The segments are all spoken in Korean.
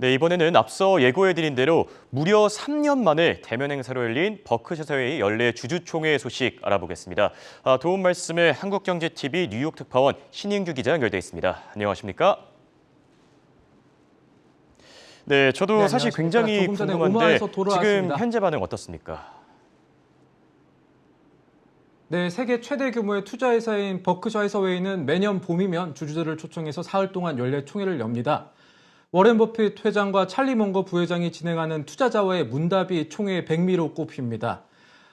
네, 이번에는 앞서 예고해드린 대로 무려 3년 만에 대면 행사로 열린 버크셔사웨이 연례 주주총회 소식 알아보겠습니다. 도움 말씀에 한국경제TV 뉴욕 특파원 신인규 기자 연결돼 있습니다. 안녕하십니까? 네, 저도 네, 사실 안녕하십니까. 굉장히 조금 전에 궁금한데 오마에서 지금 돌아왔습니다. 현재 반응 어떻습니까? 네, 세계 최대 규모의 투자회사인 버크셔 해서웨이는 매년 봄이면 주주들을 초청해서 사흘 동안 연례 총회를 엽니다. 워렌 버핏 회장과 찰리 먼거 부회장이 진행하는 투자자와의 문답이 총회의 백미로 꼽힙니다.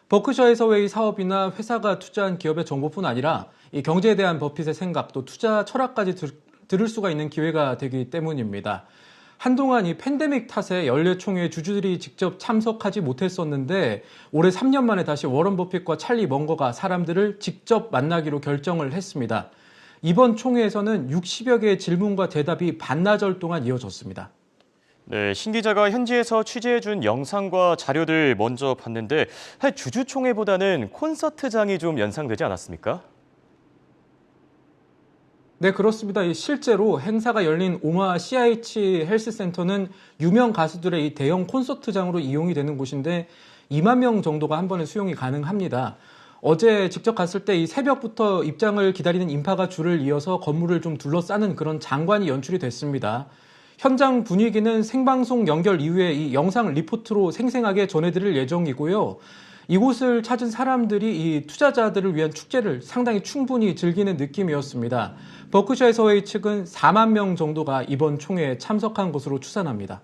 버크셔 해서웨이 사업이나 회사가 투자한 기업의 정보뿐 아니라 이 경제에 대한 버핏의 생각 또 투자 철학까지 들을 수가 있는 기회가 되기 때문입니다. 한동안 이 팬데믹 탓에 연례 총회에 주주들이 직접 참석하지 못했었는데 올해 3년 만에 다시 워런 버핏과 찰리 먼거가 사람들을 직접 만나기로 결정을 했습니다. 이번 총회에서는 60여 개의 질문과 대답이 반나절 동안 이어졌습니다. 네, 신 기자가 현지에서 취재해준 영상과 자료들 먼저 봤는데 주주총회보다는 콘서트장이 좀 연상되지 않았습니까? 네, 그렇습니다. 실제로 행사가 열린 오마 CIH 헬스센터는 유명 가수들의 이 대형 콘서트장으로 이용이 되는 곳인데 2만 명 정도가 한 번에 수용이 가능합니다. 어제 직접 갔을 때 이 새벽부터 입장을 기다리는 인파가 줄을 이어서 건물을 좀 둘러싸는 그런 장관이 연출이 됐습니다. 현장 분위기는 생방송 연결 이후에 이 영상 리포트로 생생하게 전해드릴 예정이고요. 이곳을 찾은 사람들이 이 투자자들을 위한 축제를 상당히 충분히 즐기는 느낌이었습니다. 버크셔 해서웨이 측은 4만 명 정도가 이번 총회에 참석한 것으로 추산합니다.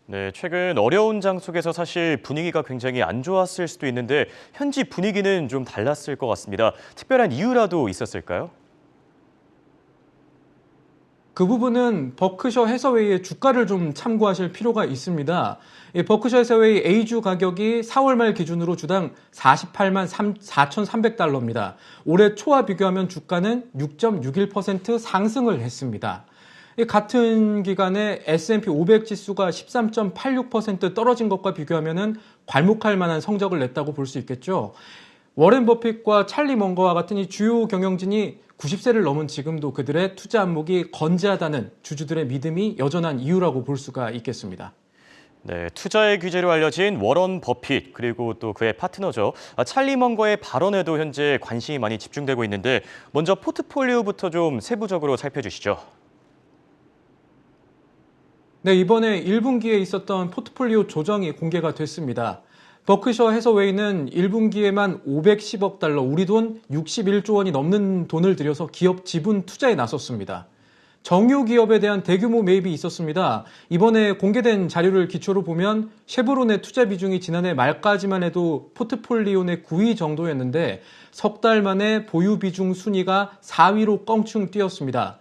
네, 최근 어려운 장 속에서 사실 분위기가 굉장히 안 좋았을 수도 있는데 현지 분위기는 좀 달랐을 것 같습니다. 특별한 이유라도 있었을까요? 그 부분은 버크셔 해서웨이의 주가를 좀 참고하실 필요가 있습니다. 버크셔 해서웨이 A주 가격이 4월 말 기준으로 주당 48만 4,300달러입니다. 올해 초와 비교하면 주가는 6.61% 상승을 했습니다. 같은 기간에 S&P 500 지수가 13.86% 떨어진 것과 비교하면 괄목할 만한 성적을 냈다고 볼 수 있겠죠. 워렌 버핏과 찰리 먼거와 같은 이 주요 경영진이 90세를 넘은 지금도 그들의 투자 안목이 건재하다는 주주들의 믿음이 여전한 이유라고 볼 수가 있겠습니다. 네, 투자의 귀재로 알려진 워런 버핏 그리고 또 그의 파트너죠. 찰리 먼거의 발언에도 현재 관심이 많이 집중되고 있는데 먼저 포트폴리오부터 좀 세부적으로 살펴주시죠. 네, 이번에 1분기에 있었던 포트폴리오 조정이 공개가 됐습니다. 버크셔 해서웨이는 1분기에만 510억 달러, 우리 돈 61조 원이 넘는 돈을 들여서 기업 지분 투자에 나섰습니다. 정유 기업에 대한 대규모 매입이 있었습니다. 이번에 공개된 자료를 기초로 보면 쉐브론의 투자 비중이 지난해 말까지만 해도 포트폴리오 내 9위 정도였는데 석 달 만에 보유 비중 순위가 4위로 껑충 뛰었습니다.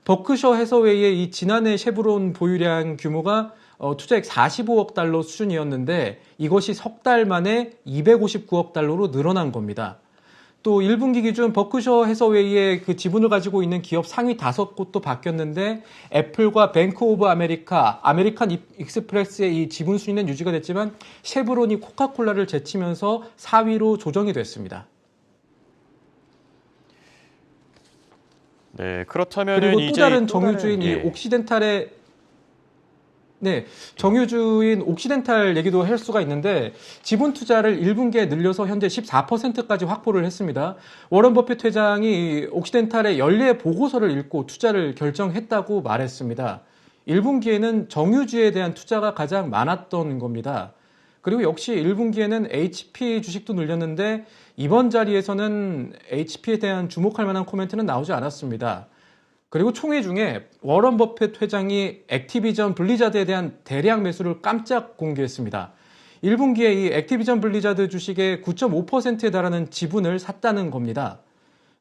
버크셔 해서웨이의 이 지난해 쉐브론 보유량 규모가 투자액 45억 달러 수준이었는데 이것이 석 달 만에 259억 달러로 늘어난 겁니다. 또 1분기 기준 버크셔 해서웨이의 그 지분을 가지고 있는 기업 상위 5곳도 바뀌었는데 애플과 뱅크 오브 아메리카, 아메리칸 익스프레스의 이 지분 순위는 유지가 됐지만 쉐브론이 코카콜라를 제치면서 4위로 조정이 됐습니다. 네, 그렇다면 그리고 또 이제 다른 정유주인 이 정유주인 옥시덴탈 얘기도 할 수가 있는데 지분 투자를 1분기에 늘려서 현재 14%까지 확보를 했습니다. 워런 버핏 회장이 옥시덴탈의 연례 보고서를 읽고 투자를 결정했다고 말했습니다. 1분기에는 정유주에 대한 투자가 가장 많았던 겁니다. 그리고 역시 1분기에는 HP 주식도 늘렸는데 이번 자리에서는 HP에 대한 주목할 만한 코멘트는 나오지 않았습니다. 그리고 총회 중에 워런 버핏 회장이 액티비전 블리자드에 대한 대량 매수를 깜짝 공개했습니다. 1분기에 이 액티비전 블리자드 주식의 9.5%에 달하는 지분을 샀다는 겁니다.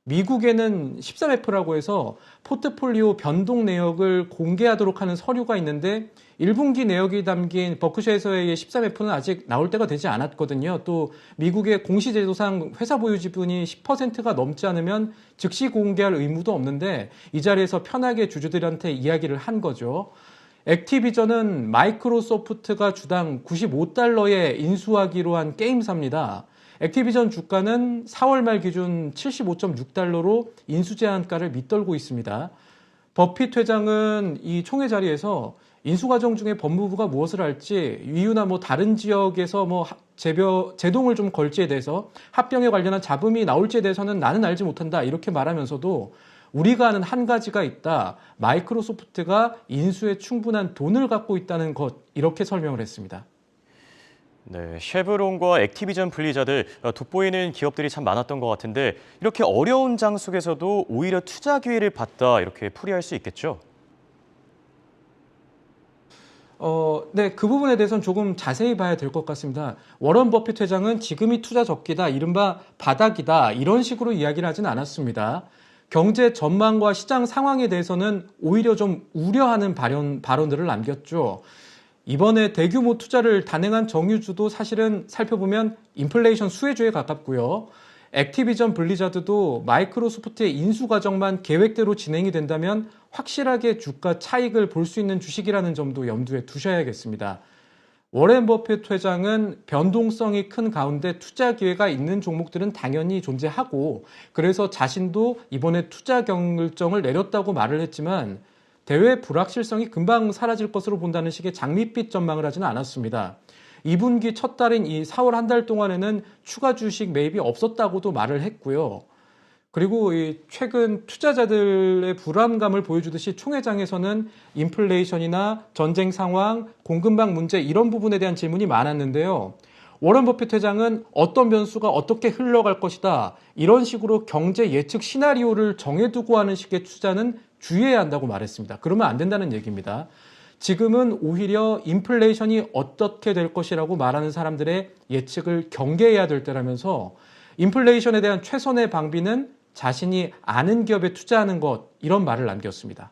미국에는 13F라고 해서 포트폴리오 변동 내역을 공개하도록 하는 서류가 있는데 1분기 내역이 담긴 버크셔 해서웨이의 13F는 아직 나올 때가 되지 않았거든요. 또 미국의 공시제도상 회사 보유 지분이 10%가 넘지 않으면 즉시 공개할 의무도 없는데 이 자리에서 편하게 주주들한테 이야기를 한 거죠. 액티비전은 마이크로소프트가 주당 95달러에 인수하기로 한 게임사입니다. 액티비전 주가는 4월 말 기준 75.6달러로 인수 제한가를 밑돌고 있습니다. 버핏 회장은 이 총회 자리에서 인수과정 중에 법무부가 무엇을 할지, 이유나 뭐 다른 지역에서 뭐 제동을 좀 걸지에 대해서 합병에 관련한 잡음이 나올지에 대해서는 나는 알지 못한다 이렇게 말하면서도 우리가 아는 한 가지가 있다. 마이크로소프트가 인수에 충분한 돈을 갖고 있다는 것, 이렇게 설명을 했습니다. 네, 쉐브론과 액티비전 블리자드 돋보이는 기업들이 참 많았던 것 같은데 이렇게 어려운 장 속에서도 오히려 투자 기회를 봤다 이렇게 풀이할 수 있겠죠? 네, 그 부분에 대해서는 조금 자세히 봐야 될 것 같습니다. 워런 버핏 회장은 지금이 투자 적기다, 이른바 바닥이다, 이런 식으로 이야기를 하진 않았습니다. 경제 전망과 시장 상황에 대해서는 오히려 좀 우려하는 발언들을 남겼죠. 이번에 대규모 투자를 단행한 정유주도 사실은 살펴보면 인플레이션 수혜주에 가깝고요. 액티비전 블리자드도 마이크로소프트의 인수 과정만 계획대로 진행이 된다면 확실하게 주가 차익을 볼 수 있는 주식이라는 점도 염두에 두셔야겠습니다. 워렌 버핏 회장은 변동성이 큰 가운데 투자 기회가 있는 종목들은 당연히 존재하고, 그래서 자신도 이번에 투자 결정을 내렸다고 말을 했지만 대외 불확실성이 금방 사라질 것으로 본다는 식의 장밋빛 전망을 하지는 않았습니다. 2분기 첫 달인 이 4월 한 달 동안에는 추가 주식 매입이 없었다고도 말을 했고요. 그리고 이 최근 투자자들의 불안감을 보여주듯이 총회장에서는 인플레이션이나 전쟁 상황, 공급망 문제 이런 부분에 대한 질문이 많았는데요. 워런 버핏 회장은 어떤 변수가 어떻게 흘러갈 것이다, 이런 식으로 경제 예측 시나리오를 정해두고 하는 식의 투자는 주의해야 한다고 말했습니다. 그러면 안 된다는 얘기입니다. 지금은 오히려 인플레이션이 어떻게 될 것이라고 말하는 사람들의 예측을 경계해야 될 때라면서 인플레이션에 대한 최선의 방비는 자신이 아는 기업에 투자하는 것, 이런 말을 남겼습니다.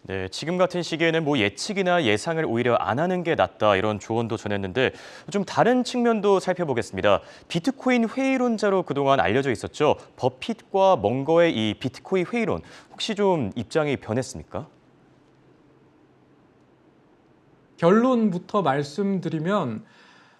네, 지금 같은 시기에는 뭐 예측이나 예상을 오히려 안 하는 게 낫다 이런 조언도 전했는데 좀 다른 측면도 살펴보겠습니다. 비트코인 회의론자로 그동안 알려져 있었죠. 버핏과 멍거의 이 비트코인 회의론, 혹시 좀 입장이 변했습니까? 결론부터 말씀드리면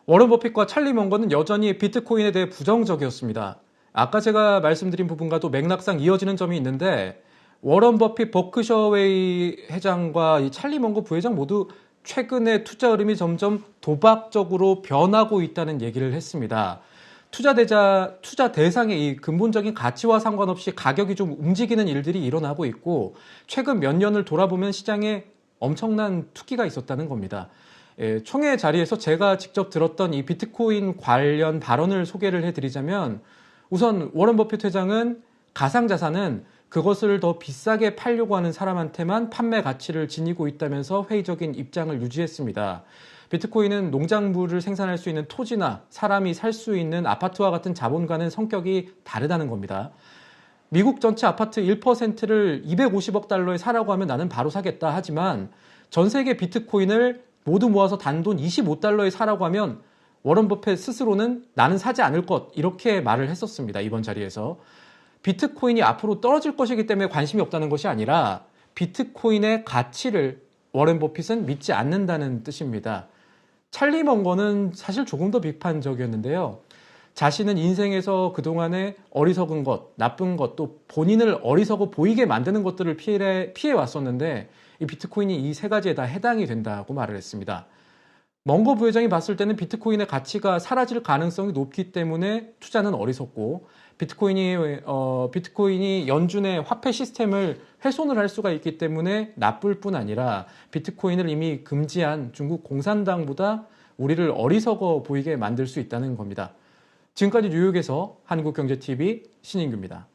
워런 버핏과 찰리 멍거는 여전히 비트코인에 대해 부정적이었습니다. 아까 제가 말씀드린 부분과도 맥락상 이어지는 점이 있는데, 워런 버핏 버크셔웨이 회장과 이 찰리 멍거 부회장 모두 최근에 투자 흐름이 점점 도박적으로 변하고 있다는 얘기를 했습니다. 투자 대상의 이 근본적인 가치와 상관없이 가격이 좀 움직이는 일들이 일어나고 있고, 최근 몇 년을 돌아보면 시장에 엄청난 투기가 있었다는 겁니다. 총회 자리에서 제가 직접 들었던 이 비트코인 관련 발언을 소개를 해드리자면, 우선 워런 버핏 회장은 가상자산은 그것을 더 비싸게 팔려고 하는 사람한테만 판매 가치를 지니고 있다면서 회의적인 입장을 유지했습니다. 비트코인은 농작물을 생산할 수 있는 토지나 사람이 살 수 있는 아파트와 같은 자본과는 성격이 다르다는 겁니다. 미국 전체 아파트 1%를 250억 달러에 사라고 하면 나는 바로 사겠다 하지만, 전 세계 비트코인을 모두 모아서 단돈 25달러에 사라고 하면 워런 버핏 스스로는 나는 사지 않을 것, 이렇게 말을 했었습니다. 이번 자리에서. 비트코인이 앞으로 떨어질 것이기 때문에 관심이 없다는 것이 아니라 비트코인의 가치를 워런 버핏은 믿지 않는다는 뜻입니다. 찰리 멍거는 사실 조금 더 비판적이었는데요. 자신은 인생에서 그동안에 어리석은 것, 나쁜 것, 또 본인을 어리석어 보이게 만드는 것들을 피해 왔었는데 이 비트코인이 이 세 가지에 다 해당이 된다고 말을 했습니다. 멍거 부회장이 봤을 때는 비트코인의 가치가 사라질 가능성이 높기 때문에 투자는 어리석고, 비트코인이 연준의 화폐 시스템을 훼손을 할 수가 있기 때문에 나쁠 뿐 아니라 비트코인을 이미 금지한 중국 공산당보다 우리를 어리석어 보이게 만들 수 있다는 겁니다. 지금까지 뉴욕에서 한국경제TV 신인규입니다.